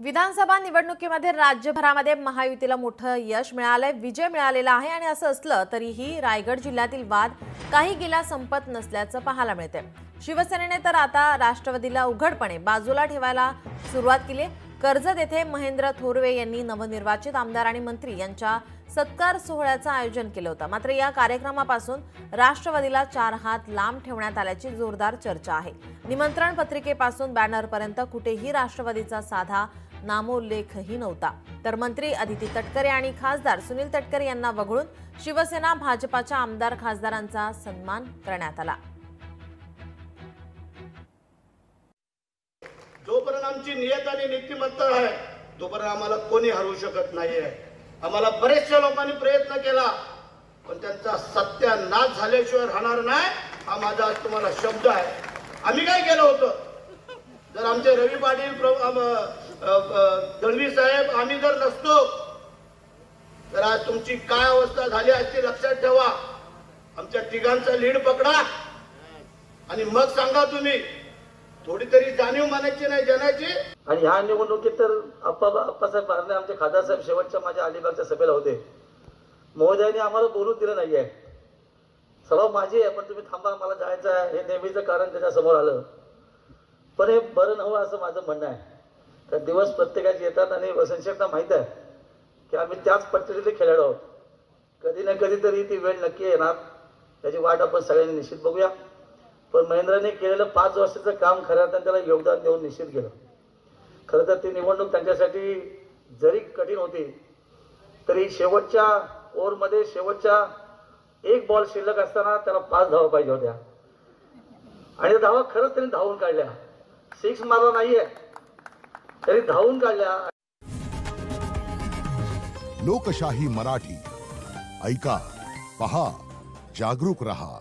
विधानसभा निवडणुकीमध्ये राज्यभरामध्ये महायुतीला मोठं यश मिळालंय, विजय मिळालेला आहे आणि असं असलं तरीही रायगड जिल्ह्यातील वाद काही गेला संपत नसल्याचं पाहायला मिळतंय। शिवसेनेने तर आता राष्ट्रवादीला उघडपणे बाजूला ठेवायला सुरुवात केली। कर्जत येथे महेंद्र थोरवे यांनी नवनिर्वाचित आमदार आणि मंत्री यांच्या सत्कार सोहळ्याचं आयोजन केलं होतं। मात्र या कार्यक्रमापासून राष्ट्रवादीला 4 हात लांब ठेवण्यात आल्याची जोरदार चर्चा आहे। निमंत्रण पत्रिकेपासून बॅनरपर्यंत कुठेही राष्ट्रवादीचा साधा नामोल्लेखही नव्हता। तर मंत्री अदिती तटकरे आणि खासदार सुनील तटकरे यांना वगळून शिवसेना भाजपाच्या आमदार खासदारांचा सन्मान करण्यात आला। जोपर्यंत आमची नियत आणि नीतिमत्ता आहे तोपर्यंत आम्हाला कोणी हरवू शकत नाहीये। आम्हाला बरेचशा लोकांनी प्रयत्न केला पण त्यांचा सत्यानाश झाल्याशिवाय राहणार नाही, हा माझा आज तुम्हाला शब्द आहे। आम्ही काय केलं होतं, जर आमचे रवी पाटील दळवी साहेब आम्ही जर नसतो तर आज तुमची काय अवस्था झाली असती लक्षात ठेवा। आमच्या तिघांचा लीड पकडा आणि मग सांगा तुम्ही, थोडी तरी जाणीव मानायची नाही जनाची। आणि ह्या निवडणुकीत तर अप्पासाहेब बारणे आमचे खासदार साहेब शेवटच्या माझ्या अलिबागच्या सभेला होते। महोदयांनी आम्हाला बोलू दिलं नाहीये, सभा माझी आहे पण तुम्ही थांबा मला जायचं आहे, हे नेहमीचं कारण त्याच्या समोर आलं। पण हे बरं नव्हतं असं माझं म्हणणं आहे। तर दिवस प्रत्येकाचे येतात आणि वसंतशेठना माहित आहे की आम्ही त्याच पट्टीतले खेळाडू आहोत। कधी ना कधी तरी ती वेळ नक्की येणार, त्याची वाट आपण सगळ्यांनी निश्चित बघूया। पण महेंद्रने केलेलं 5 वर्षाचं काम खऱ्या अर्थाने त्याला योगदान देऊन निश्चित केलं। खरं तर ती निवडणूक त्यांच्यासाठी जरी कठीण होती तरी शेवटच्या ओव्हरमध्ये शेवटच्या 1 बॉल शिल्लक असताना त्याला 5 धावा पाहिजे होत्या आणि धावा खरंच त्यांनी धावून काढल्या। 6 मारला नाहीये तरी धावून काढल्या। लोकशाही मराठी ऐका, पहा, जागरूक रहा।